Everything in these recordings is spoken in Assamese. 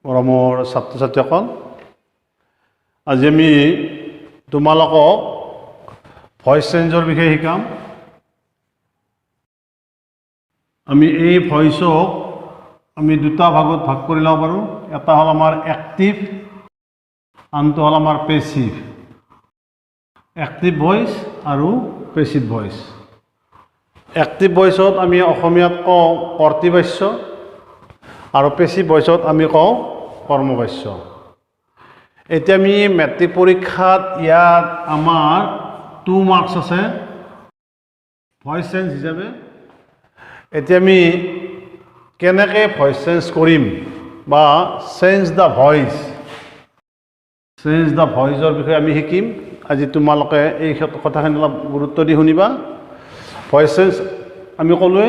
মৰমৰ ছাত্ৰ ছাত্ৰীসকল, আজি আমি তোমালোকক ভইচ চেঞ্জৰ বিষয়ে শিকাম। আমি এই ভইচক আমি দুটা ভাগত ভাগ কৰি ল'ব পাৰোঁ। এটা হ'ল আমাৰ এক্টিভ, আনটো হ'ল আমাৰ পেছিভ। এক্টিভ ভইচ আৰু পেছিভ ভইচ। এক্টিভ ভইচত আমি অসমীয়াত কওঁ কৰ্তৃবাচ্য আৰু পেছিভ ভইচত আমি কওঁ কৰ্মবাচ্য। এতিয়া আমি মেট্ৰিক পৰীক্ষাত ইয়াত আমাৰ 2 মাৰ্কছ আছে ভইচ চেঞ্জ হিচাপে। এতিয়া আমি কেনেকৈ ভইচ চেঞ্জ কৰিম বা চেঞ্জ দ্য ভইচৰ বিষয়ে আমি শিকিম। আজি তোমালোকে এই কথাখিনি অলপ গুৰুত্ব দি শুনিবা। ভইচ চেঞ্জ আমি ক'লোৱে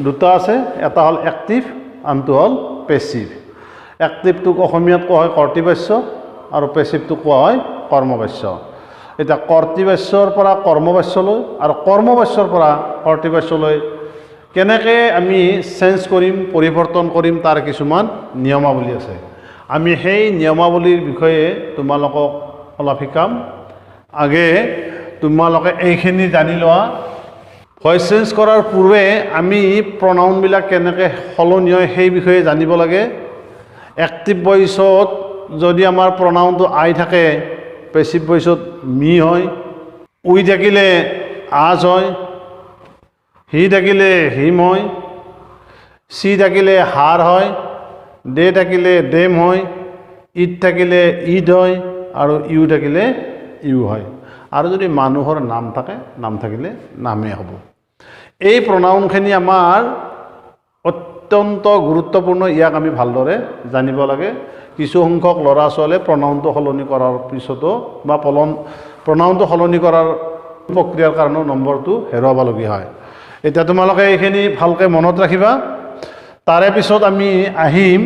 দুটা আছে, এটা হ'ল এক্টিভ, আনটো হ'ল পেছিভ। এক্টিভটোক অসমীয়াত কোৱা হয় কৰ্তৃবাচ্য আৰু পেছিভটোক কোৱা হয় কৰ্মবাচ্য। এতিয়া কৰ্তৃবাচ্যৰ পৰা কৰ্মবাচ্যলৈ আৰু কৰ্মবাচ্যৰ পৰা কৰ্তৃবাচ্যলৈ কেনেকৈ আমি চেঞ্জ কৰিম, পৰিৱৰ্তন কৰিম, তাৰ কিছুমান নিয়মাৱলী আছে। আমি সেই নিয়মাৱলীৰ বিষয়ে তোমালোকক অলপ শিকাম। আগে তোমালোকে এইখিনি জানি লোৱা, ভইচ চেঞ্জ কৰাৰ পূৰ্বে আমি প্ৰনাউনবিলাক কেনেকৈ সলনি হয় সেই বিষয়ে জানিব লাগে। এক্টিভ ভইচত যদি আমাৰ প্ৰনাউনটো আই থাকে, পেছিভ ভইচত মি হয়, উই থাকিলে আজ হয়, হি থাকিলে হিম হয়, চি থাকিলে হাৰ হয়, দে থাকিলে ডেম হয়, ইট থাকিলে ইড হয় আৰু ইউ থাকিলে ইউ হয়। আৰু যদি মানুহৰ নাম থাকে, নাম থাকিলে নামেই হ'ব। এই প্ৰনাউনখিনি আমাৰ অত্যন্ত গুৰুত্বপূৰ্ণ। ইয়াক আমি ভালদৰে জানিব লাগে। কিছু সংখ্যক ল'ৰা ছোৱালীয়ে প্ৰনাউনটো সলনি কৰাৰ পিছতো বা প্ৰনাউনটো সলনি কৰাৰ প্ৰক্ৰিয়াৰ কাৰণেও নম্বৰটো হেৰুৱাবলগীয়া হয়। এতিয়া তোমালোকে এইখিনি ভালকৈ মনত ৰাখিবা। তাৰে পিছত আমি আহিম,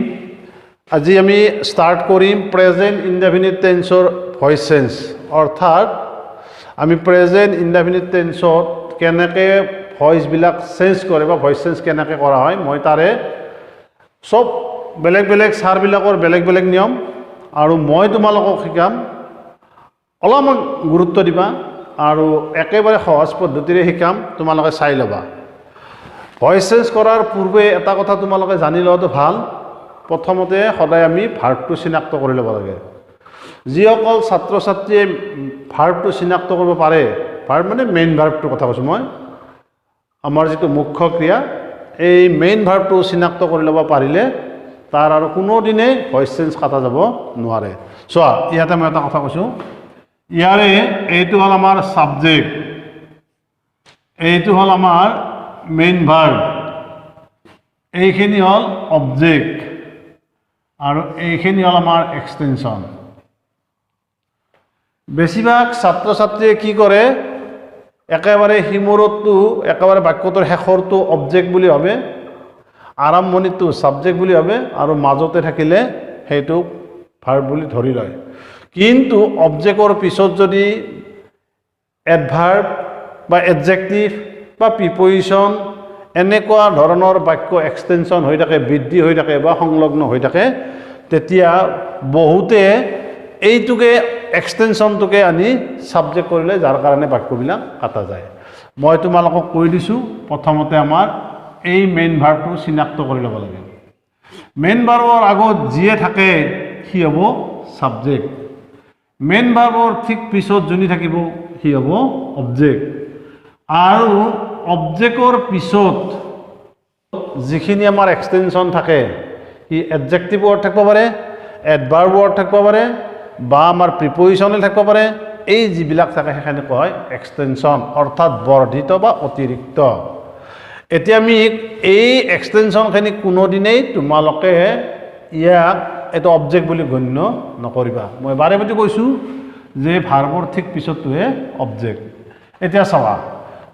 আজি আমি ষ্টাৰ্ট কৰিম প্ৰেজেণ্ট ইনডেফিনিট টেন্সৰ ভইচ চেঞ্জ। অৰ্থাৎ আমি প্ৰেজেণ্ট ইনডেফিনিট টেন্সত কেনেকৈ ভইচবিলাক চেঞ্জ কৰে বা ভইচ চেঞ্জ কেনেকৈ কৰা হয়, মই তাৰে চব বেলেগ বেলেগ ছাৰবিলাকৰ বেলেগ বেলেগ নিয়ম আৰু মই তোমালোকক শিকাম। অলপমান গুৰুত্ব দিবা আৰু একেবাৰে সহজ পদ্ধতিৰে শিকাম, তোমালোকে চাই ল'বা। ভইচ চেঞ্জ কৰাৰ পূৰ্বে এটা কথা তোমালোকে জানি লোৱাটো ভাল। প্ৰথমতে সদায় আমি ভাৰ্বটো চিনাক্ত কৰি ল'ব লাগে। যিসকল ছাত্ৰ ছাত্ৰীয়ে ভাৰ্বটো চিনাক্ত কৰিব পাৰে, ভাৰ্ব মানে মেইন ভাৰ্বটোৰ কথা কৈছোঁ মই, আমাৰ যিটো মুখ্য ক্ৰিয়া, এই মেইন ভাৰ্বটো চিনাক্ত কৰি ল'ব পাৰিলে তাৰ আৰু কোনোদিনে ভইচ চেঞ্জ কাটা যাব নোৱাৰে। চোৱা, ইয়াতে মই এটা কথা কৈছোঁ, ইয়াৰে এইটো হ'ল আমাৰ ছাবজেক্ট, এইটো হ'ল আমাৰ মেইন ভাৰ্ব, এইখিনি হ'ল অবজেক্ট আৰু এইখিনি হ'ল আমাৰ এক্সটেনশ্যন। বেছিভাগ ছাত্ৰ ছাত্ৰীয়ে কি কৰে, একেবাৰে সিমূৰতটো, একেবাৰে বাক্যটোৰ শেষৰটো অবজেক্ট বুলি ভাবে, আৰম্ভণিটো ছাবজেক্ট বুলি ভাবে আৰু মাজতে থাকিলে সেইটো ভাৰ্ব বুলি ধৰি লয়। কিন্তু অবজেক্টৰ পিছত যদি এডভাৰ্ব বা এডজেক্টিভ বা প্ৰিপজিশ্যন এনেকুৱা ধৰণৰ বাক্য এক্সটেনশ্যন হৈ থাকে, বৃদ্ধি হৈ থাকে বা সংলগ্ন হৈ থাকে, তেতিয়া বহুতে এইটোকে এক্সটেনশ্যনটোকে আনি ছাবজেক্ট কৰিলে, যাৰ কাৰণে বাক্যবিলাক কাটা যায়। মই তোমালোকক কৈ দিছোঁ, প্ৰথমতে আমাৰ এই মেইন ভাৰ্বটো চিনাক্ত কৰি ল'ব লাগে। মেইন ভাৰ্বৰ আগত যিয়ে থাকে সি হ'ব ছাবজেক্ট, মেইন ভাৰ্বৰ ঠিক পিছত যোনি থাকিব সি হ'ব অবজেক্ট, আৰু অবজেক্টৰ পিছত যিখিনি আমাৰ এক্সটেনশ্যন থাকে সি এডজেক্টিভ ৱৰ্ড থাকিব পাৰে, এডভাৰ্ব ৱৰ্ড থাকিব পাৰে বা আমাৰ প্ৰিপজিশ্যনেল থাকিব পাৰে। এই যিবিলাক থাকে সেইখিনি কোৱা হয় এক্সটেনশ্যন, অৰ্থাৎ বৰ্ধিত বা অতিৰিক্ত। এতিয়া আমি এই এক্সটেনশ্যনখিনি কোনোদিনেই তোমালোকে ইয়াক এইটো অবজেক্ট বুলি গণ্য নকৰিবা। মই বাৰে প্ৰতি কৈছোঁ যে ভাৰ্বৰ ঠিক পিছতটোহে অবজেক্ট। এতিয়া চাবা,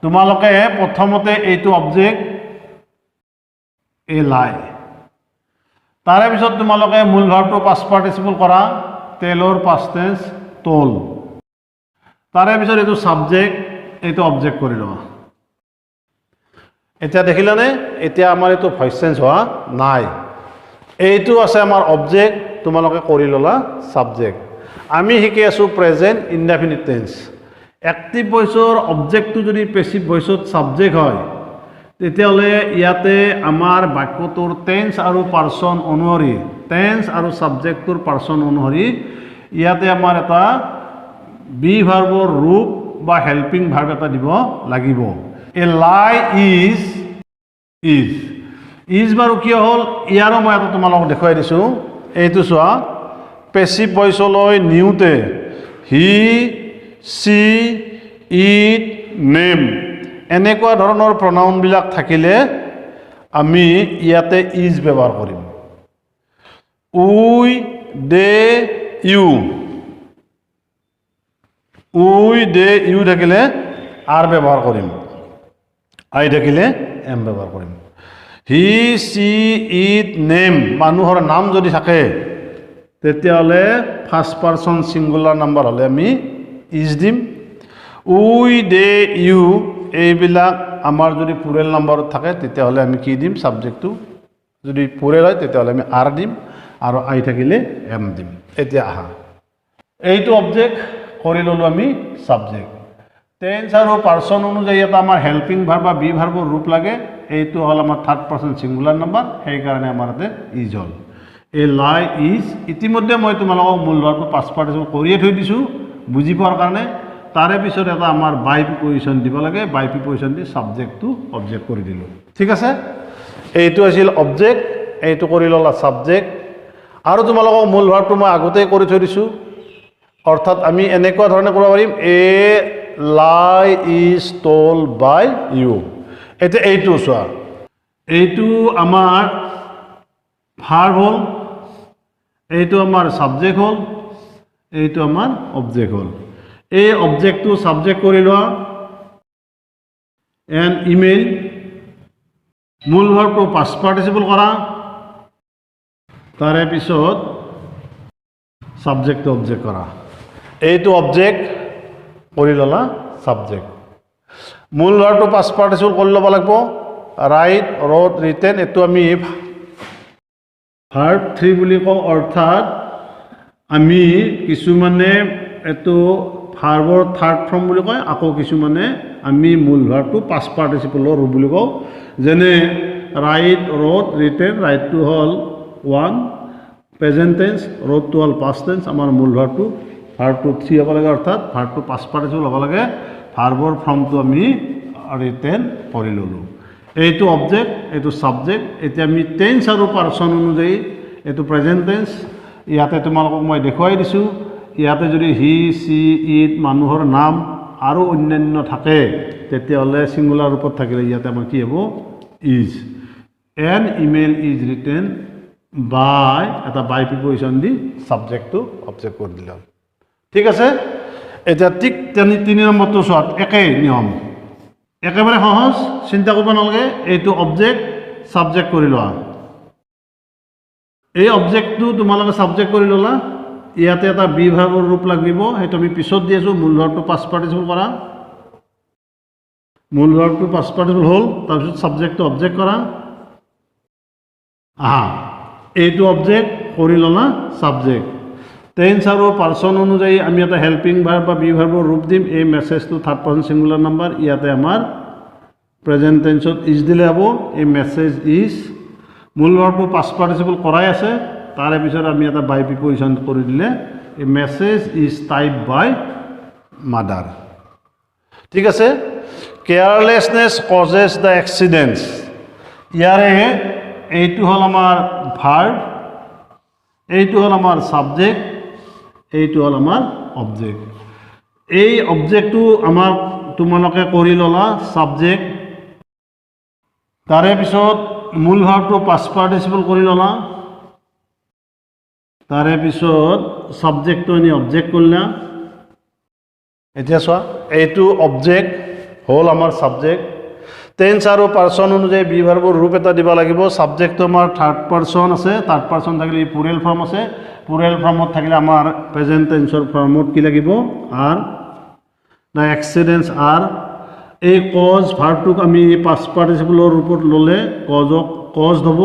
তোমালোকে প্ৰথমতে এইটো অবজেক্ট, এই লাই, তাৰে পিছত তোমালোকে মূল ভাৰ্বটো পাষ্ট পাৰ্টিচিপল কৰা, তেলৰ পাষ্ট টেন্স তোল, তাৰে পিছত এইটো ছাবজেক্ট, এইটো অবজেক্ট কৰি লোৱা। এতিয়া দেখিলানে, এতিয়া আমাৰ এইটো ভইচ চেঞ্জ হোৱা নাই। এইটো আছে আমাৰ অবজেক্ট, তোমালোকে কৰি ল'লা ছাবজেক্ট আমি শিকি আছোঁ প্ৰেজেণ্ট ইনডেফিনিট টেন্স এক্টিভ ভইচৰ অবজেক্টটো যদি পেছিভ ভইচত ছাবজেক্ট হয় তেতিয়াহ'লে ইয়াতে আমাৰ বাক্যটোৰ টেন্স আৰু পাৰ্চন অনুসৰি টেন্স আৰু ছাবজেক্টটোৰ পাৰ্চন অনুসৰি ইয়াতে আমাৰ এটা বি ভাৰ্বৰ ৰূপ বা হেল্পিং ভাৰ্ব এটা দিব লাগিব এ লাই ইজ বাৰু কিয় হ'ল ইয়াৰো মই এটা তোমালোকক দেখুৱাই দিছোঁ এইটো চোৱা পেছিভ ভইচলৈ নিওঁতে হি চি ইট নেম এনেকুৱা ধৰণৰ প্ৰনাউনবিলাক থাকিলে আমি ইয়াতে ইজ ব্যৱহাৰ কৰিম উই দে ইউ থাকিলে আৰ ব্যৱহাৰ কৰিম আই থাকিলে এম ব্যৱহাৰ কৰিম হি চি ইট নেম মানুহৰ নাম যদি থাকে তেতিয়াহ'লে ফাৰ্ষ্ট পাৰ্চন ছিংগুলাৰ নাম্বাৰ হ'লে আমি ইজ দিম উই দে ইউ এইবিলাক আমাৰ যদি প্লুৰেল নাম্বাৰত থাকে তেতিয়াহ'লে আমি কি দিম ছাবজেক্টটো যদি প্লুৰেল হয় তেতিয়াহ'লে আমি আৰ দিম আৰু আই থাকিলে এম দিম এতিয়া আহা এইটো অবজেক্ট কৰি ল'লোঁ আমি ছাবজেক্ট টেন্স আৰু পাৰ্চন অনুযায়ী এটা আমাৰ হেল্পিং ভাৰ্ব বা বি ভাৰ্বৰ ৰূপ লাগে এইটো হ'ল আমাৰ থাৰ্ড পাৰ্চন ছিংগুলাৰ নাম্বাৰ সেইকাৰণে আমাৰ ইয়াতে ইজ হ'ল এ লাই ইজ ইতিমধ্যে মই তোমালোকক মূল ভাৰ্বটো পাষ্ট পাৰ্টিচিপল কৰিয়ে থৈ দিছোঁ বুজি পোৱাৰ কাৰণে তাৰে পিছত এটা আমাৰ বাই প্ৰিপজিশ্যন দিব লাগে বাই প্ৰিপজিশ্যন দি ছাবজেক্টটো অবজেক্ট কৰি দিলোঁ ঠিক আছে এইটো আছিল অবজেক্ট এইটো কৰি ল'লা ছাবজেক্ট আৰু তোমালোকক মূল ভাৰ্বটো মই আগতেই কৰি থৈ দিছোঁ অৰ্থাৎ আমি এনেকুৱা ধৰণে কৰিব পাৰিম এ lie is told by U এতিয়া এইটো চোৱা এইটো আমাৰ ভাৰ্ব হ'ল এইটো আমাৰ ছাবজেক্ট হ'ল এইটো আমাৰ অবজেক্ট হ'ল এই অবজেক্টটো ছাবজেক্ট কৰি লোৱা এণ্ড ইমেইল মূল ভাৰ্বটো পাষ্ট পাৰ্টিচিপল কৰা তাৰে পিছত ছাবজেক্টটো অবজেক্ট কৰা এইটো অবজেক্ট কৰি ল'লা ছাবজেক্ট মূল ভাৰ্বটো পাষ্ট পাৰ্টিচিপল কৰি ল'ব লাগিব ৰাইট ৰ'ড ৰিটেন এইটো আমি ভাৰ্ব 3 বুলি কওঁ অৰ্থাৎ আমি কিছুমানে এইটো ভাৰ্বৰ থাৰ্ড ফৰ্ম বুলি কয় আকৌ কিছুমানে আমি মূল ভাৰ্বটো পাষ্ট পাৰ্টিচিপলৰ ৰূপ বুলি কওঁ যেনে ৰাইট ৰ'ড ৰিটেন ৰাইটটো হ'ল 1 প্ৰেজেণ্ট টেন্স ৰ'ডটো হ'ল পাষ্ট টেন্স আমাৰ মূল ভাৰ্বটো 3 হ'ব লাগে অৰ্থাৎ ভাৰ্বটো পাষ্ট পাৰ্টিচিপল হ'ব লাগে ভাৰ্বৰ ফৰ্মটো আমি ৰিটেন কৰি ল'লোঁ এইটো অবজেক্ট এইটো ছাবজেক্ট এতিয়া আমি টেন্স আৰু পাৰ্চন অনুযায়ী এইটো প্ৰেজেণ্ট টেন্স ইয়াতে তোমালোকক মই দেখুৱাই দিছোঁ ইয়াতে যদি হি চি ইট মানুহৰ নাম আৰু অন্যান্য থাকে তেতিয়াহ'লে ছিংগুলাৰ ৰূপত থাকিলে ইয়াতে আমাৰ কি হ'ব is an email is written by এটা বাই প্ৰিপজিশ্যন দি ছাবজেক্টটো অবজেক্ট কৰি দিলে ঠিক আছে এতিয়া ঠিক 3 নম্বৰটো চোৱাত একেই নিয়ম একেবাৰে সহজ চিন্তা কৰিব নালাগে এইটো অবজেক্ট ছাবজেক্ট কৰি লোৱা এই অবজেক্টটো তোমালোকে ছাবজেক্ট কৰি ল'লা ইয়াতে এটা বি ভাৰ্বৰ ৰূপ লাগিব সেইটো আমি পিছত দি আছোঁ মূল ভাৰ্বটো পাষ্ট পাৰ্টিচিপল কৰা মূল ভাৰ্বটো পাষ্ট পাৰ্টিচিপল হ'ল তাৰপিছত ছাবজেক্টটো অবজেক্ট কৰা আহা এইটো অবজেক্ট কৰি ল'লা ছাবজেক্ট টেন্স আৰু পাৰ্চন অনুযায়ী আমি এটা হেল্পিং ভাৰ্ব বা বি ভাৰ্বৰ ৰূপ দিম এই মেছেজটো থাৰ্ড পাৰ্চন ছিংগুলাৰ নাম্বাৰ ইয়াতে আমাৰ প্ৰেজেণ্ট টেন্সত ইজ দিলে হ'ব এই মেছেজ ইজ মূল ভাৰ্বটো পাষ্ট পাৰ্টিচিপল কৰাই আছে তাৰে পিছত আমি এটা বাই প্ৰিপজিশ্যন কৰি দিলে এই message is type by mother ঠিক আছে কেয়াৰলেছনেছ কজেছ দ্য এক্সিডেণ্টছ ইয়াৰে এইটো হ'ল আমাৰ ভাৰ্ব এইটো হ'ল আমাৰ ছাবজেক্ট এইটো হ'ল আমাৰ অবজেক্ট এই অবজেক্টটো আমাৰ তোমালোকে কৰি ল'লা ছাবজেক্ট তাৰে পিছত মূল ভাৰ্বটো পাষ্ট পাৰ্টিচিপল কৰি ল'লা তাৰে পিছত ছাবজেক্টটো এনে অবজেক্ট কৰিলা এতিয়া চোৱা এইটো অবজেক্ট হ'ল আমাৰ ছাবজেক্ট টেন্স আৰু পাৰ্চন অনুযায়ী বি ভাৰ্বৰ ৰূপ এটা দিব লাগিব ছাবজেক্টটো আমাৰ থাৰ্ড পাৰ্চন আছে থাৰ্ড পাৰ্চন থাকিলে প্লুৰেল ফৰ্ম আছে প্লুৰেল ফৰ্মত থাকিলে আমাৰ প্ৰেজেণ্ট টেন্সৰ ফৰ্মত কি লাগিব আৰ দ্য এক্সিডেণ্টছ আৰ এই কজ ভাৰ্বটোক আমি পাষ্ট পাৰ্টিচিপলৰ ৰূপত ল'লে কজক কজ হ'ব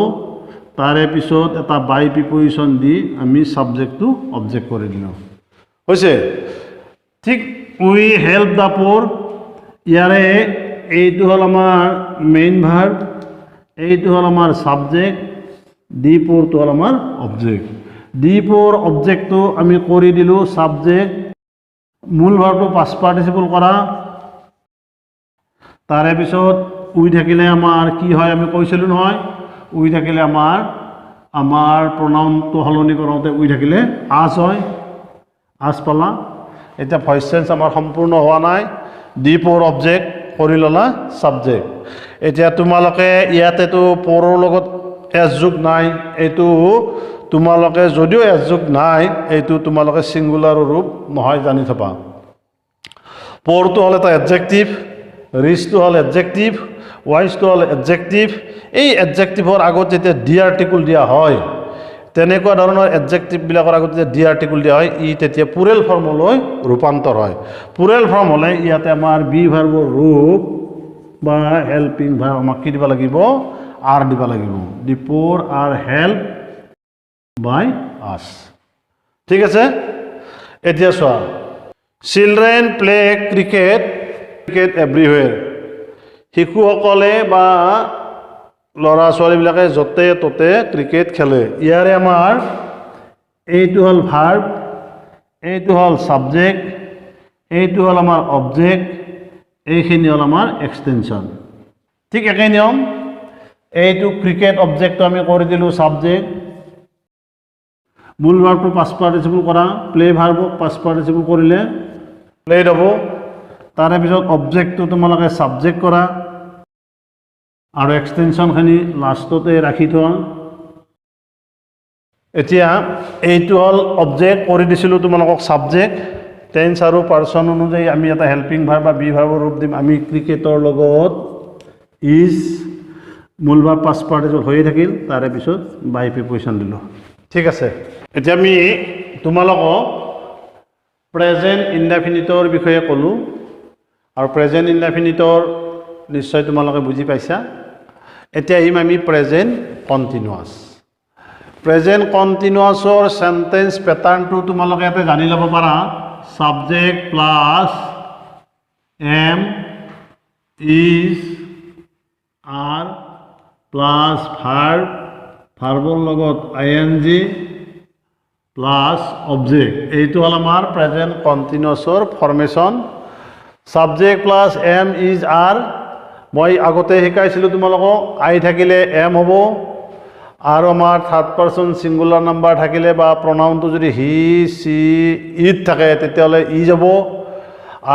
তাৰে পিছত এটা বাই প্ৰিপজিশ্যন দি আমি ছাবজেক্টটো অবজেক্ট কৰি দিলোঁ হৈছে ঠিক উই হেল্প দ্য পুৰ ইয়াৰে এইটো হ'ল আমাৰ মেইন ভাৰ্ব এইটো হ'ল আমাৰ ছাবজেক্ট ডি পুৰটো হ'ল আমাৰ অবজেক্ট ডি পুৰ অবজেক্টটো আমি কৰি দিলোঁ ছাবজেক্ট মূল ভাৰ্বটো পাষ্ট পাৰ্টিচিপল কৰা তাৰে পিছত উই থাকিলে আমাৰ কি হয় আমি কৈছিলোঁ নহয় উই থাকিলে আমাৰ প্ৰনাউনটো সলনি কৰোঁতে উই থাকিলে আজ হয় আজ পালা এতিয়া ভইচ চেঞ্জ আমাৰ সম্পূৰ্ণ হোৱা নাই ডি প'ৰ অবজেক্ট কৰি ল'লা ছাবজেক্ট এতিয়া তোমালোকে ইয়াতেতো প'ৰৰ লগত এছ যোগ নাই এইটো তোমালোকে যদিও এছ যোগ নাই এইটো তোমালোকে ছিংগুলাৰৰ ৰূপ নহয় জানি থবা প'ৰটো হ'ল এটা এডজেক্টিভ ৰিচটো হ'ল এডজেক্টিভ ৱাইজটো হ'ল এডজেক্টিভ এই এডজেক্টিভৰ আগত যেতিয়া ডি আৰ্টিকুল দিয়া হয় তেনেকুৱা ধৰণৰ এডজেক্টিভবিলাকৰ আগত যেতিয়া ডি আৰ্টিকুল দিয়া হয় ই তেতিয়া পুৰেল ফৰ্মলৈ ৰূপান্তৰ হয় পুৰেল ফৰ্ম হ'লে ইয়াতে আমাৰ বি ভাৰ্বৰ ৰূপ বা হেল্পিং ভাৰ্ব আমাক কি দিব লাগিব আৰ দিব লাগিব দি প'ৰ আৰ হেল্প বাই আছ ঠিক আছে এতিয়া চোৱা চিলড্ৰেন প্লে ক্ৰিকেট এভৰিৱেৰ শিশুসকলে বা ল'ৰা ছোৱালীবিলাকে য'তে ত'তে ক্ৰিকেট খেলে ইয়াৰে আমাৰ এইটো হ'ল ভাৰ্ব এইটো হ'ল ছাবজেক্ট এইটো হ'ল আমাৰ অবজেক্ট এইখিনি হ'ল আমাৰ এক্সটেনশ্যন ঠিক একে নিয়ম এইটো ক্ৰিকেট অবজেক্টটো আমি কৰি দিলোঁ ছাবজেক্ট মূল ভাৰ্বটো পাষ্ট পাৰ্টিচিপল কৰা প্লে ভাৰ্বক পাষ্ট পাৰ্টিচিপল কৰিলে প্লেড হ'ব তাৰে পিছত অবজেক্টটো তোমালোকে ছাবজেক্ট কৰা আৰু এক্সটেনশ্যনখিনি লাষ্টতে ৰাখি থোৱা এতিয়া এইটো হ'ল অবজেক্ট কৰি দিছিলোঁ তোমালোকক ছাবজেক্ট টেন্স আৰু পাৰ্চন অনুযায়ী আমি এটা হেল্পিং ভাৰ্ব বা বি ভাৰ্বৰ ৰূপ দিম আমি ক্ৰিকেটৰ লগত ইজ মূল ভাৰ্ব পাষ্ট পাৰ্টিচিপল হৈয়ে থাকিল তাৰে পিছত বাই প্ৰিপজিশ্যন দিলোঁ ঠিক আছে এতিয়া আমি তোমালোকক প্ৰেজেণ্ট ইনডেফিনিটৰ বিষয়ে ক'লোঁ আৰু প্ৰেজেণ্ট ইনডেফিনিটৰ নিশ্চয় তোমালোকে বুজি পাইছা এতিয়া আহিম আমি প্ৰেজেণ্ট কণ্টিনিউৱাছ প্ৰেজেণ্ট কণ্টিনিউৱাছৰ চেণ্টেন্স পেটাৰ্ণটো তোমালোকে ইয়াতে জানি ল'ব পাৰা subject plus am is are plus verb ভাৰ্বৰ লগত আইএনজি প্লাছ অবজেক্ট এইটো হ'ল আমাৰ প্ৰেজেণ্ট কণ্টিনিউৱাছৰ formation subject plus am is are মই আগতে শিকাইছিলোঁ তোমালোকক আই থাকিলে এম হ'ব আৰু আমাৰ থাৰ্ড পাৰ্চন ছিংগুলাৰ নাম্বাৰ থাকিলে বা প্ৰনাউনটো যদি হি চি ইট থাকে তেতিয়াহ'লে ই যাব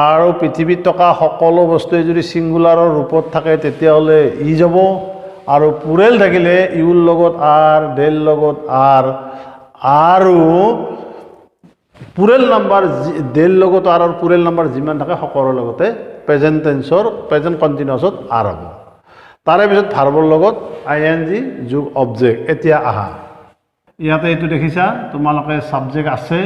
আৰু পৃথিৱীত থকা সকলো বস্তুৱে যদি ছিংগুলাৰৰ ৰূপত থাকে তেতিয়াহ'লে ই যাব আৰু পুৰেল থাকিলে ইউৰ লগত আৰ ডেৰ লগত আৰ আৰু পুৰেল নাম্বাৰ ডেৰ লগত আৰ পুৰেল নাম্বাৰ যিমান থাকে সকলোৰ লগতে প্ৰেজেণ্ট টেন্সৰ প্ৰেজেণ্ট কণ্টিনিউৱাছত আৰ হ'ব তাৰে পিছত ভাৰ্বৰ লগত আই এন জি যোগ অবজেক্ট এতিয়া আহা ইয়াতে এইটো দেখিছা তোমালোকে ছাবজেক্ট আছে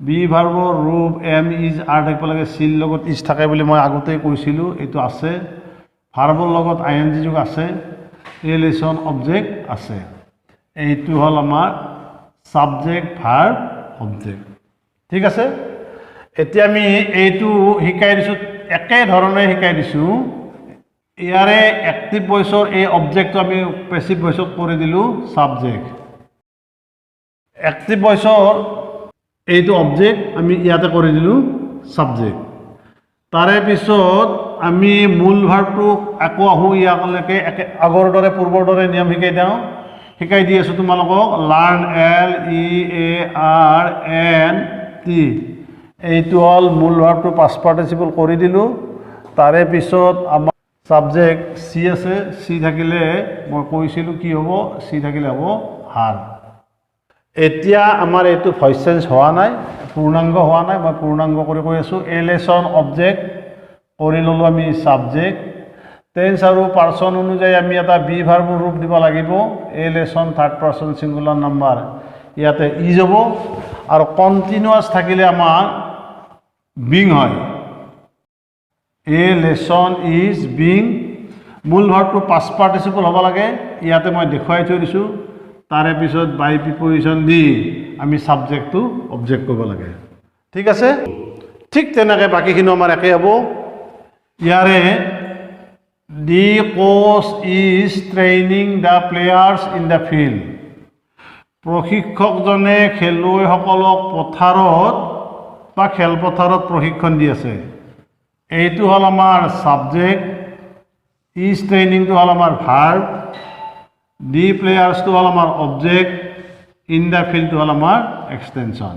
বি ভাৰ্বৰ ৰূপ এম ইজ আৰ থাকিব লাগে চিৰ লগত ইজ থাকে বুলি মই আগতেই কৈছিলোঁ এইটো আছে ভাৰ্বৰ লগত আই এন জি যোগ আছে ৰিলেশ্যন অবজেক্ট আছে এইটো হ'ল আমাৰ ছাবজেক্ট ভাৰ্ব অবজেক্ট ঠিক আছে এতিয়া আমি এইটো শিকাই দিছোঁ একেধৰণে শিকাই দিছোঁ ইয়াৰে এক্টিভ ভইচৰ এই অবজেক্টটো আমি পেছিভ ভইচত কৰি দিলোঁ ছাবজেক্ট এক্টিভ ভইচৰ এইটো অবজেক্ট আমি ইয়াতে কৰি দিলোঁ ছাবজেক্ট তাৰে পিছত আমি মূল ভাৰ্বটো আকৌ আহোঁ ইয়ালৈকে একে আগৰ দৰে পূৰ্বৰ দৰে নিয়ম শিকাই দি আছোঁ তোমালোকক লাৰ্ণ এল ই এ আৰ এন টি এইটো হ'ল মূল ভাৰ্বটো পাষ্ট পাৰ্টিচিপল কৰি দিলোঁ তাৰে পিছত আমাৰ ছাবজেক্ট চি আছে চি থাকিলে মই কৈছিলোঁ কি হ'ব চি থাকিলে হ'ব হাৰ এতিয়া আমাৰ এইটো ভইচ চেঞ্জ হোৱা নাই পূৰ্ণাংগ হোৱা নাই মই পূৰ্ণাংগ কৰি কৈ আছোঁ এলেশ্যন অবজেক্ট কৰি ল'লোঁ আমি ছাবজেক্ট টেন্স আৰু পাৰ্চন অনুযায়ী আমি এটা বি ভাৰ্বৰ ৰূপ দিব লাগিব এলেশ্যন থাৰ্ড পাৰ্চন ছিংগুলাৰ নাম্বাৰ ইয়াতে ইজ হ'ব আৰু কণ্টিনিউৱাছ থাকিলে আমাৰ বিং হয় এ লেশ্যন ইজ বিং মূল ভাৰ্বটো পাষ্ট পাৰ্টিচিপল হ'ব লাগে ইয়াতে মই দেখুৱাই থৈ দিছোঁ তাৰে পিছত বাই প্ৰিপজিশ্যন দি আমি ছাবজেক্টটো অবজেক্ট কৰিব লাগে ঠিক আছে ঠিক তেনেকৈ বাকীখিনি আমাৰ একেই হ'ব ইয়াৰে the coach is training the players in the field প্ৰশিক্ষকজনে খেলুৱৈসকলক পথাৰত বা খেলপথাৰত প্ৰশিক্ষণ দি আছে এইটো হ'ল আমাৰ ছাবজেক্ট ইজ ট্ৰেইনিংটো হ'ল আমাৰ ভাৰ্ব দি প্লেয়াৰ্ছটো হ'ল আমাৰ অবজেক্ট ইন দ্য ফিল্ডটো হ'ল আমাৰ এক্সটেনশ্যন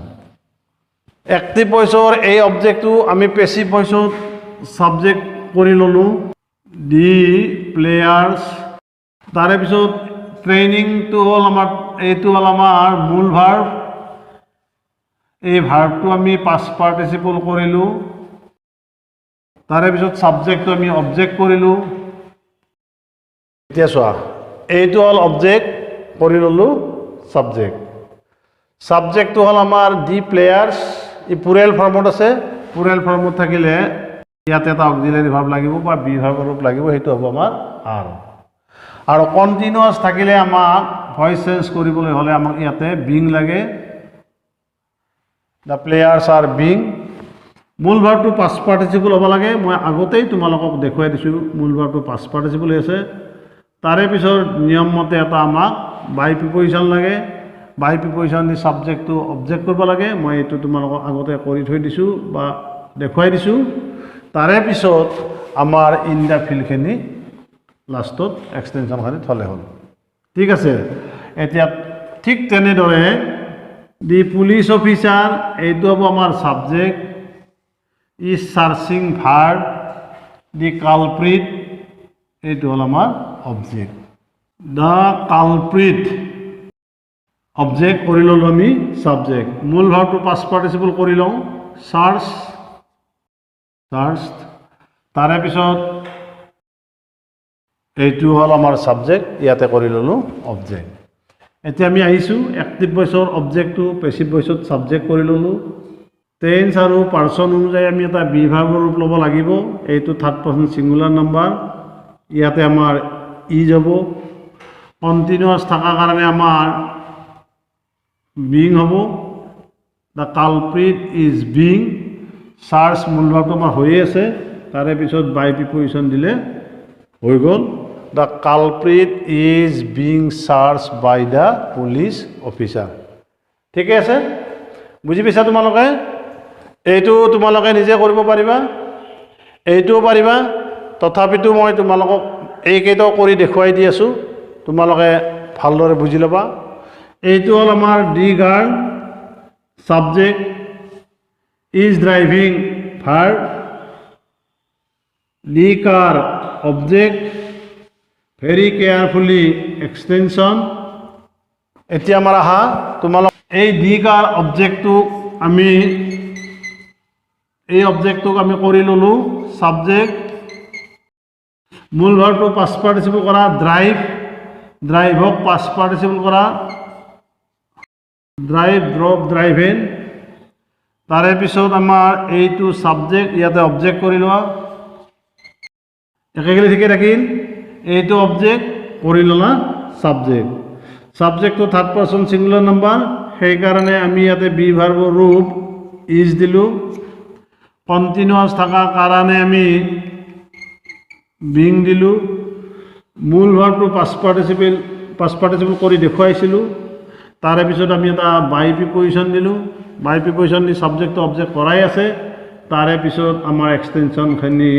এক্টিভ ভইচৰ এই অবজেক্টটো আমি পেছিভ ভইচত ছাবজেক্ট কৰি ল'লোঁ দি প্লেয়াৰ্ছ তাৰে পিছত ট্ৰেইনিংটো হ'ল আমাৰ এইটো হ'ল আমাৰ মূল ভাৰ্ব এই ভাৰ্বটো আমি পাষ্ট পাৰ্টিচিপল কৰিলোঁ তাৰে পিছত ছাবজেক্টটো আমি অবজেক্ট কৰিলোঁ এতিয়া চোৱা এইটো হ'ল অবজেক্ট কৰি ল'লোঁ ছাবজেক্ট ছাবজেক্টটো হ'ল আমাৰ দি প্লেয়াৰ্ছ ই প্লুৰেল ফৰ্মত আছে প্লুৰেল ফৰ্মত থাকিলে ইয়াতে এটা অক্সিলাৰী ভাৰ্ব লাগিব বা বি ভাৰ্ব ৰূপ লাগিব সেইটো হ'ব আমাৰ আৰু কণ্টিনিউৱাছ থাকিলে আমাক ভইচ চেঞ্জ কৰিবলৈ হ'লে আমাক ইয়াতে বিং লাগে দ্য প্লেয়াৰ্ছ আৰ বিং মূল ভাৰ্বটো পাষ্ট পাৰ্টিচিপল হ'ব লাগে মই আগতেই তোমালোকক দেখুৱাই দিছোঁ মূল ভাৰ্বটো পাষ্ট পাৰ্টিচিপল হৈ আছে তাৰে পিছত নিয়ম মতে এটা আমাক বাই প্ৰিপজিশ্যন লাগে বাই প্ৰিপজিশ্যন দি ছাবজেক্টটো অবজেক্ট কৰিব লাগে মই এইটো তোমালোকক আগতে কৰি থৈ দিছোঁ বা দেখুৱাই দিছোঁ তাৰে পিছত আমাৰ ইন দ্য ফিল্ডখিনি লাষ্টত এক্সটেনশ্যনখিনি থ'লে হ'ল ঠিক আছে এতিয়া ঠিক তেনেদৰে দি পুলিচ অফিচাৰ এইটো হ'ব আমাৰ subject is searching verb the culprit এইটো হ'ল আমাৰ অবজেক্ট দ্য কালপ্ৰিট অবজেক্ট কৰি ল'লোঁ আমি ছাবজেক্ট মূল ভাৰ্বটো পাষ্ট পাৰ্টিচিপল কৰি লওঁ চাৰ্চ তাৰে পিছত এইটো হ'ল আমাৰ ছাবজেক্ট ইয়াতে কৰি ল'লোঁ অবজেক্ট এতিয়া আমি আহিছোঁ এক্টিভ ভইচৰ অবজেক্টটো পেছিভ ভইচত ছাবজেক্ট কৰি ল'লোঁ টেন্স আৰু পাৰ্চন অনুযায়ী আমি এটা বি ভাৰ্বৰ ৰূপ ল'ব লাগিব এইটো থাৰ্ড পাৰ্চন ছিংগুলাৰ নাম্বাৰ ইয়াতে আমাৰ ইজ হ'ব কণ্টিনিউৱাছ থকাৰ কাৰণে আমাৰ বিং হ'ব the culprit is being search মূল ভাৰ্বটো আমাৰ হৈয়ে আছে তাৰে পিছত বাই প্ৰিপজিশ্যন দিলে হৈ গ'ল the culprit is being search by the police officer ঠিকে আছে বুজি পাইছা তোমালোকে এইটো তোমালোকে নিজে কৰিব পাৰিবা এইটোও পাৰিবা তথাপিতো মই তোমালোকক এইকেইটাও কৰি দেখুৱাই দি আছোঁ তোমালোকে ভালদৰে বুজি ল'বা এইটো হ'ল আমাৰ the girl subject is driving verb the car object very carefully extension এতিয়া আমাৰ আহা তোমালোক এই দি কাৰ অবজেক্টটোক আমি কৰি ল'লোঁ ছাবজেক্ট মূল ভাৰ্বটো পাষ্ট পাৰ্টিচিপল কৰা ড্ৰাইভক পাষ্ট পাৰ্টিচিপল কৰা ড্ৰাইভ ড্ৰপ ড্ৰাইভেন তাৰে পিছত আমাৰ এইটো ছাবজেক্ট ইয়াতে অবজেক্ট কৰি লোৱা একেখিনি ঠিকে থাকিল এইটো অবজেক্ট কৰি ল'লা ছাবজেক্টটো থাৰ্ড পাৰ্চন ছিংগুলাৰ নাম্বাৰ সেইকাৰণে আমি ইয়াতে বি ভাৰ্বৰ ৰূপ ইজ দিলোঁ কণ্টিনিউৱাছ থকাৰ কাৰণে আমি বিং দিলোঁ মূল ভাৰ্বটো পাষ্ট পাৰ্টিচিপল কৰি দেখুৱাইছিলোঁ তাৰে পিছত আমি এটা বাই প্ৰিপজিশ্যন দিলোঁ বাই প্ৰিপজিশ্যন দি ছাবজেক্টটো অবজেক্ট কৰাই আছে তাৰে পিছত আমাৰ এক্সটেনশ্যনখিনি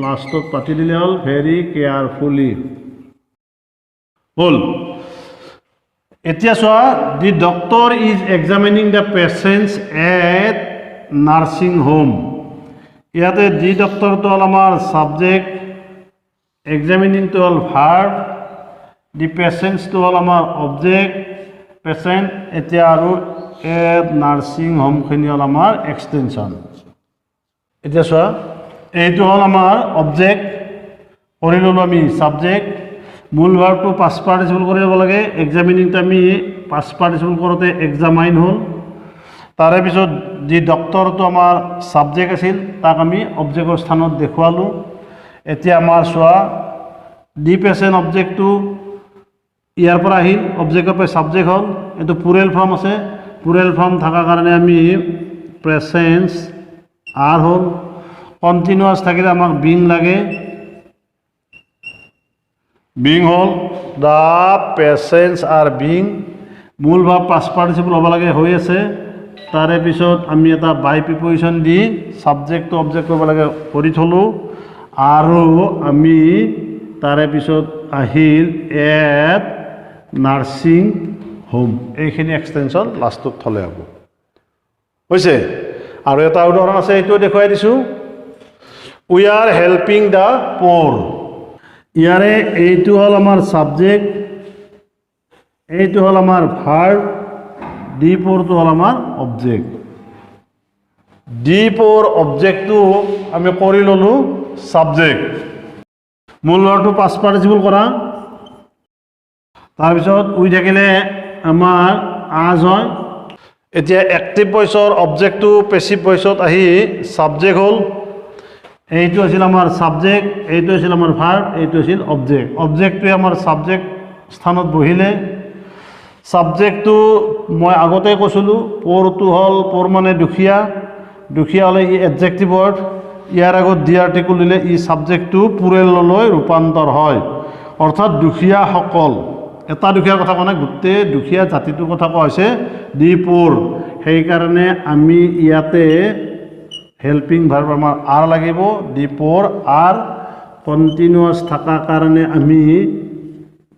লাষ্টত পাতি দিলে হ'ল ভেৰি কেয়াৰফুলি হ'ল এতিয়া চোৱা the doctor is examining the patients at nursing home ইয়াতে দি ডক্টৰটো হ'ল আমাৰ ছাবজেক্ট এক্সামিনিংটো হ'ল ভাৰ্ব দি পেচেণ্টছটো হ'ল আমাৰ অবজেক্ট পেচেণ্ট এতিয়া আৰু এট নাৰ্ছিং হোমখিনি হ'ল আমাৰ এক্সটেনশ্যন এতিয়া চোৱা এইটো হ'ল আমাৰ অবজেক্ট কৰি ল'লোঁ আমি ছাবজেক্ট মূল ভাৰ্বটো পাষ্ট পাৰ্টিচিপল কৰি ল'ব লাগে এক্সামিনিংটো আমি পাষ্ট পাৰ্টিচিপল কৰোঁতে এক্সামাইন হ'ল তাৰে পিছত যি ডক্টৰটো আমাৰ ছাবজেক্ট আছিল তাক আমি অবজেক্টৰ স্থানত দেখুৱালোঁ এতিয়া আমাৰ চোৱা দি পেচেণ্ট অবজেক্টটো ইয়াৰ পৰা আহিল অবজেক্টৰ পৰা সাবজেক্ট হ'ল এইটো প্লুৰেল ফৰ্ম আছে প্লুৰেল ফৰ্ম থকাৰ কাৰণে আমি প্ৰেজেন্স আর হ'ল কন্টিনিউয়াস থাকিলে আমাক বিং লাগে বিং হ'ল দা পেচেন্স আর বিং মূল ভাব পাষ্ট পাৰ্টিচিপল হ'ব লাগে হৈ আছে তাৰে পিছত আমি এটা by preposition the subject to object কৰিব লাগে কৰি থলো আৰু আমি তাৰে পিছত আহিল এট নাৰ্ছিং হোম এইখিনি এক্সটেনশন লাষ্টত থলে হ'ব হৈছে আৰু এটা উদাহৰণ আছে এইটো দেখুৱাই দিছোঁ উই আৰ হেল্পিং দ্য প'ৰ ইয়াৰে এইটো হ'ল আমাৰ সাবজেক্ট এইটো হ'ল আমাৰ ভাৰ্ব ডি প'ৰটো হ'ল আমাৰ অবজেক্ট ডি প'ৰ অবজেক্টটো আমি কৰি ল'লোঁ সাবজেক্ট মূল ভাৰ্বটো পাষ্ট পাৰ্টিচিপল কৰা তাৰপিছত উই থাকিলে আমাৰ আজ হয় এতিয়া এক্টিভ ভইচৰ অবজেক্টটো পেছিভ ভইচত আহি সাবজেক্ট হ'ল এইটো আছিল আমাৰ সাবজেক্ট এইটো আছিল আমাৰ ভাৰ্ব এইটো আছিল অবজেক্ট অবজেক্টটোৱে আমাৰ সাবজেক্ট স্থানত বহিলে সাবজেক্টটো মই আগতে কৈছিলোঁ প'ৰটো হ'ল প'ৰ মানে দুখীয়া দুখীয়া হ'লে ই এডজেক্টিভ ৱৰ্ড ইয়াৰ আগত ডি আৰ্টিকল দিলে ই সাবজেক্টটো প্লুৰেললৈ ৰূপান্তৰ হয় অৰ্থাৎ দুখীয়াসকল এটা দুখীয়াৰ কথা কোৱা নাই গোটেই দুখীয়া জাতিটোৰ কথা কোৱা হৈছে ডি প'ৰ সেইকাৰণে আমি ইয়াতে হেল্পিং ভাৰ্ব আমাৰ আৰ লাগিব ডি প'ৰ আৰ কণ্টিনিউয়াছ থকাৰ কাৰণে আমি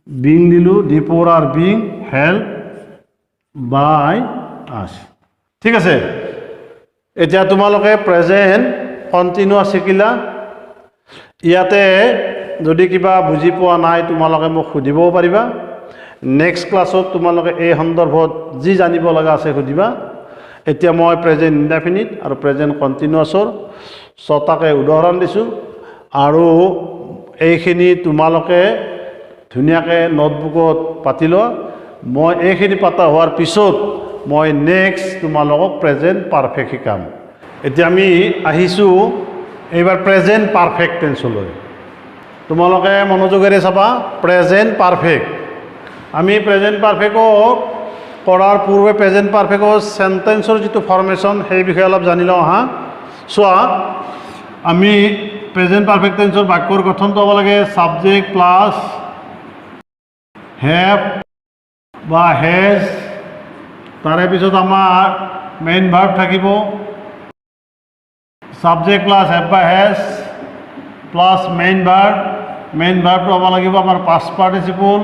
বিং দিলোঁ ডি প'ৰ আৰ বিং হেল্প বাই আছ ঠিক আছে এতিয়া তোমালোকে প্ৰেজেণ্ট কণ্টিনিউয়াছ শিকিলা ইয়াতে যদি কিবা বুজি পোৱা নাই তোমালোকে মোক সুধিবও পাৰিবা নেক্সট ক্লাছত তোমালোকে এই সন্দৰ্ভত যি জানিব লগা আছে সুধিবা এতিয়া মই প্ৰেজেণ্ট ইনডেফিনিট আৰু প্ৰেজেণ্ট কণ্টিনিউয়াছৰ ছটাকে উদাহৰণ দিছোঁ আৰু এইখিনি তোমালোকে ধুনীয়াকৈ নোটবুকত পাতি লোৱা মই এইখিনি পাতা হোৱাৰ পিছত মই নেক্সট তোমালোকক প্ৰেজেণ্ট পাৰফেক্ট শিকাম এতিয়া আমি আহিছোঁ এইবাৰ প্ৰেজেণ্ট পাৰফেক্ট টেন্সলৈ তোমালোকে মনোযোগেৰে চাবা প্ৰেজেণ্ট পাৰফেক্ট আমি প্ৰেজেণ্ট পাৰফেক্টক কৰাৰ পূৰ্বে প্ৰেজেণ্ট পাৰফেক্টৰ সেন্টেন্সৰ যিটো ফৰ্মেশ্যন সেই বিষয়ে অলপ জানি লওঁ হা চোৱা আমি প্ৰেজেণ্ট পাৰফেক্ট টেন্সৰ বাক্যৰ গঠনটো হ'ব লাগে সাবজেক্ট প্লাছ হেভ বা হেজ তাৰে পিছত আমাৰ মেইন ভাৰ্ব থাকিব সাবজেক্ট প্লাছ হেভ বা হেজ প্লাছ মেইন ভাৰ্বটো হ'ব লাগিব আমাৰ পাষ্ট পাৰ্টিচিপল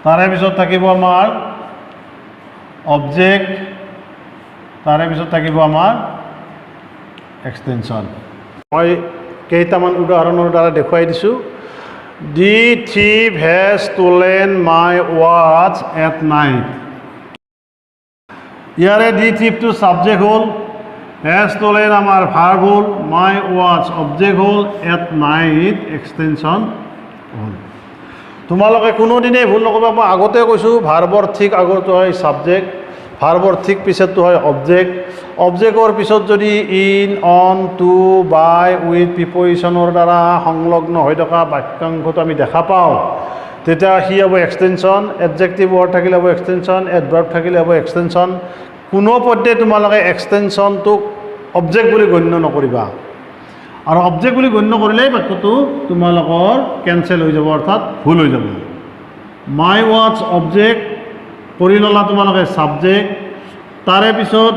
তাৰে পিছত থাকিব আমাৰ অবজেক্ট তাৰে পিছত থাকিব আমাৰ এক্সটেনশ্যন মই কেইটামান উদাহৰণৰ দ্বাৰা দেখুৱাই দিছোঁ the thief has stolen my watch at night ইয়াৰে দি থিভটো ছাবজেক্ট হ'ল হেজ ষ্টলেন আমাৰ ভাৰ্ব হ'ল মাই ৱাচ অবজেক্ট হ'ল এট নাইট এক্সটেনশ্যন হ'ল তোমালোকে কোনোদিনেই ভুল নকৰিবা মই আগতে কৈছোঁ ভাৰ্বৰ ঠিক আগৰটো হয় ছাবজেক্ট ভাৰ্বৰ ঠিক পিছতটো হয় অবজেক্ট অবজেক্টৰ পিছত যদি in on to by with প্ৰিপজিশ্যনৰ দ্বাৰা সংলগ্ন হৈ থকা বাক্যাংশটো আমি দেখা পাওঁ তেতিয়া সি হ'ব এক্সটেনশ্যন এডজেক্টিভ ৱৰ্ড থাকিলে হ'ব এক্সটেনশ্যন এডভাৰ্ব থাকিলে হ'ব এক্সটেনশ্যন কোনো পধ্যে তোমালোকে এক্সটেনশ্যনটোক অবজেক্ট বুলি গণ্য নকৰিবা আৰু অবজেক্ট বুলি গণ্য কৰিলেই বাক্যটো তোমালোকৰ কেনচেল হৈ যাব অৰ্থাৎ ভুল হৈ যাব মাই ৱাচ অবজেক্ট কৰি ল'লা তোমালোকে ছাবজেক্ট তাৰে পিছত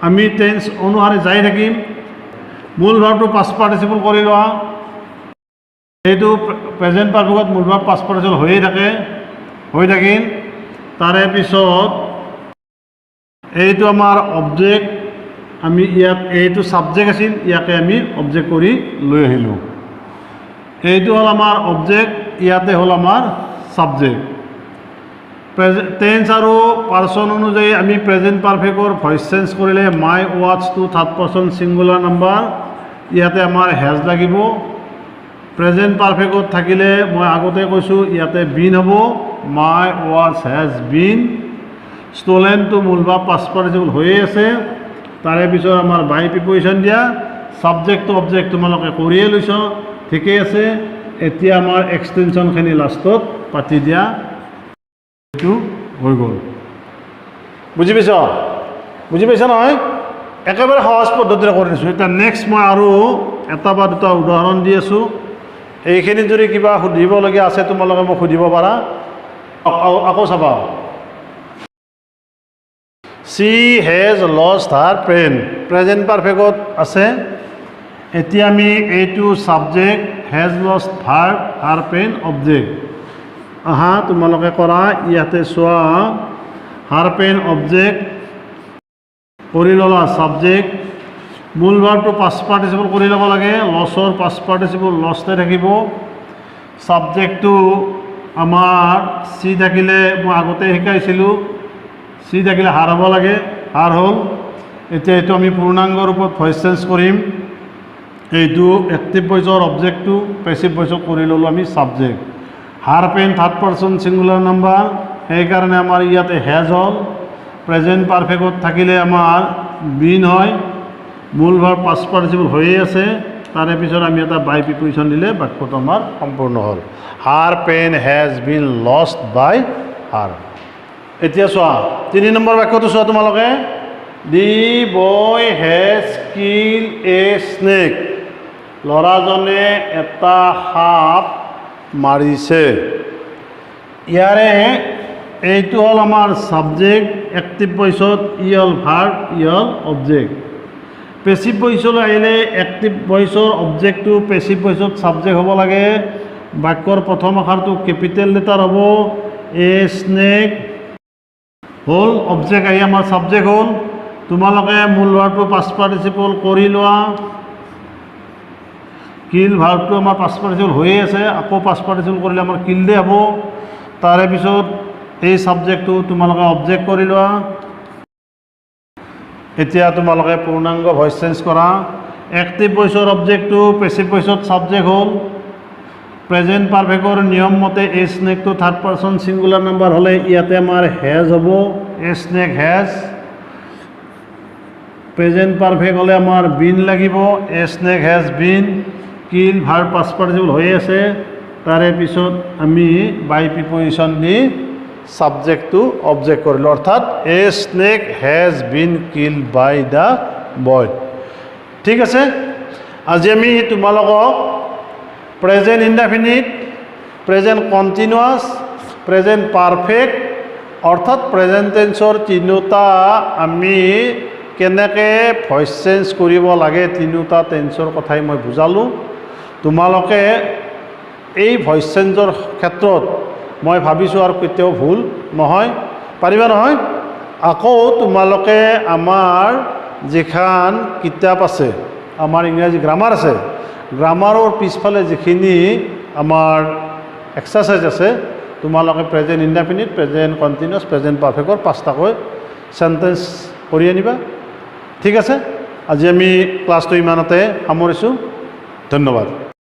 আমি টেন্স অনুসাৰে যাই থাকিম মূল ভাৰ্বটো পাষ্ট পাৰ্টিচিপল কৰি লোৱা এইটো প্ৰেজেণ্ট পাৰফেক্টত মূল ভাৰ্ব পাষ্ট পাৰ্টিচিপল হৈ থাকিল তাৰে পিছত এইটো আমাৰ অবজেক্ট আমি ইয়াত এইটো ছাবজেক্ট আছিল ইয়াকে আমি অবজেক্ট কৰি লৈ আহিলোঁ এইটো হ'ল আমাৰ অবজেক্ট ইয়াতে হ'ল আমাৰ ছাবজেক্ট টেন্স আৰু পাৰ্চন অনুযায়ী আমি প্ৰেজেণ্ট পাৰফেক্টৰ ভইচ চেঞ্জ কৰিলে মাই ৱাচটো থাৰ্ড পাৰ্চন ছিংগুলাৰ নাম্বাৰ ইয়াতে আমাৰ হেজ লাগিব প্ৰেজেণ্ট পাৰফেক্টত থাকিলে মই আগতে কৈছোঁ ইয়াতে বিন হ'ব মাই ৱাচ হেজ বিন ষ্টলেনটো মূল ভাৰ্ব পাষ্ট পাৰ্টিচিপল হৈয়ে আছে তাৰে পিছত আমাৰ বাই প্ৰিপজিশ্যন দিয়া ছাবজেক্ট টু অবজেক্ট তোমালোকে কৰিয়ে লৈছ ঠিকেই আছে এতিয়া আমাৰ এক্সটেনশ্যনখিনি লাষ্টত পাতি দিয়া এইটো হৈ গ'ল বুজি পাইছা নহয় একেবাৰে সহজ পদ্ধতিৰে কৰি দিছোঁ এতিয়া নেক্সট মই আৰু এটা বা দুটা উদাহৰণ দি আছোঁ এইখিনি যদি কিবা সুধিবলগীয়া আছে তোমালোকে মোক সুধিব পাৰা আকৌ চাবা she has lost her pen present পাৰফেক্টত আছে এতিয়া আমি এইটো subject has lost verb her pen object আহা তোমালোকে কৰা ইয়াতে চোৱা her pen অবজেক্ট কৰি ল'লা ছাবজেক্ট মূল ভাৰ্বটো পাষ্ট পাৰ্টিচিপল কৰি ল'ব লাগে লছৰ পাষ্ট পাৰ্টিচিপল লছতে থাকিব ছাবজেক্টটো আমাৰ চি থাকিলে মই আগতে শিকাইছিলোঁ চি থাকিলে হাৰ হ'ব লাগে হাৰ হ'ল এতিয়া এইটো আমি পূৰ্ণাংগ ৰূপত ভইচ চেঞ্জ কৰিম এইটো এক্টিভ ভইচৰ অবজেক্টটো পেছিভ ভইচত কৰি ল'লোঁ আমি subject her pen third person singular number সেইকাৰণে আমাৰ ইয়াতে হেজ হ'ল প্ৰেজেণ্ট পাৰফেক্টত থাকিলে আমাৰ বিন হয় মূল ভাৰ্ব পাষ্ট পাৰ্টিচিপল হৈয়ে আছে তাৰে পিছত আমি এটা বাই প্ৰিপজিশ্যন দিলে বাক্যটো আমাৰ সম্পূৰ্ণ হ'ল হাৰ পেন হেজ বিন লষ্ট বাই হাৰ এতিয়া চোৱা 3 নম্বৰ বাক্যটো চোৱা তোমালোকে দি বয় হেজ কিল এ স্নেক ল'ৰাজনে এটা সাপ মাৰিছে ইয়াৰে এইটো হ'ল আমাৰ ছাবজেক্ট এক্টিভ ভইচত ই হ'ল ভাৰ্ব ই হ'ল অবজেক্ট পেছিভ ভইচলৈ আহিলে এক্টিভ ভইচৰ অবজেক্টটো পেছিভ ভইচত ছাবজেক্ট হ'ব লাগে বাক্যৰ প্ৰথম আখৰটো কেপিটেল লেটাৰ হ'ব এ স্নেক হ'ল অবজেক্ট আহি আমাৰ ছাবজেক্ট হ'ল তোমালোকে মূল ভাৰ্বটো পাষ্ট পাৰ্টিচিপল কৰি লোৱা কিল ভাৰ্বটো আমাৰ পাষ্ট পাৰ্টিচিপল হৈয়ে আছে আকৌ পাষ্ট পাৰ্টিচিপল কৰিলে আমাৰ কিলডে হ'ব তাৰে পিছত এই ছাবজেক্টটো তোমালোকে অবজেক্ট কৰি লোৱা এতিয়া তোমালোকে পূৰ্ণাংগ ভইচ চেঞ্জ কৰা এক্টিভ ভইচৰ অবজেক্টটো পেছিভ ভইচত ছাবজেক্ট হ'ল প্ৰেজেণ্ট পাৰফেক্টৰ নিয়ম মতে এই স্নেকটো থাৰ্ড পাৰ্চন ছিংগুলাৰ নাম্বাৰ হ'লে ইয়াতে আমাৰ হেজ হ'ব a snake has present perfect হ'লে আমাৰ বিন লাগিব a snake has been kill verb past participle হৈ আছে তাৰে পিছত আমি বাই প্ৰিপজিশ্যন দি ছাবজেক্টটো অবজেক্ট কৰিলোঁ অৰ্থাৎ a snake has been kill by the boy ঠিক আছে আজি আমি তোমালোকক present indefinite present continuous present perfect অৰ্থাৎ প্ৰেজেণ্ট টেন্সৰ তিনিওটা আমি কেনেকৈ ভইচ চেঞ্জ কৰিব লাগে তিনিওটা টেন্সৰ কথাই মই বুজালোঁ তোমালোকে এই ভইচ চেঞ্জৰ ক্ষেত্ৰত মই ভাবিছোঁ আৰু কেতিয়াও ভুল নহয় পাৰিবা নহয় আকৌ তোমালোকে আমাৰ যিখন কিতাপ আছে আমাৰ ইংৰাজী গ্ৰামাৰ আছে গ্ৰামাৰৰ পিছফালে যিখিনি আমাৰ এক্সাৰচাইজ আছে তোমালোকে present indefinite present continuous present পাৰফেক্টৰ 5টাকৈ চেণ্টেঞ্চ কৰি আনিবা ঠিক আছে আজি আমি ক্লাছটো ইমানতে সামৰিছোঁ ধন্যবাদ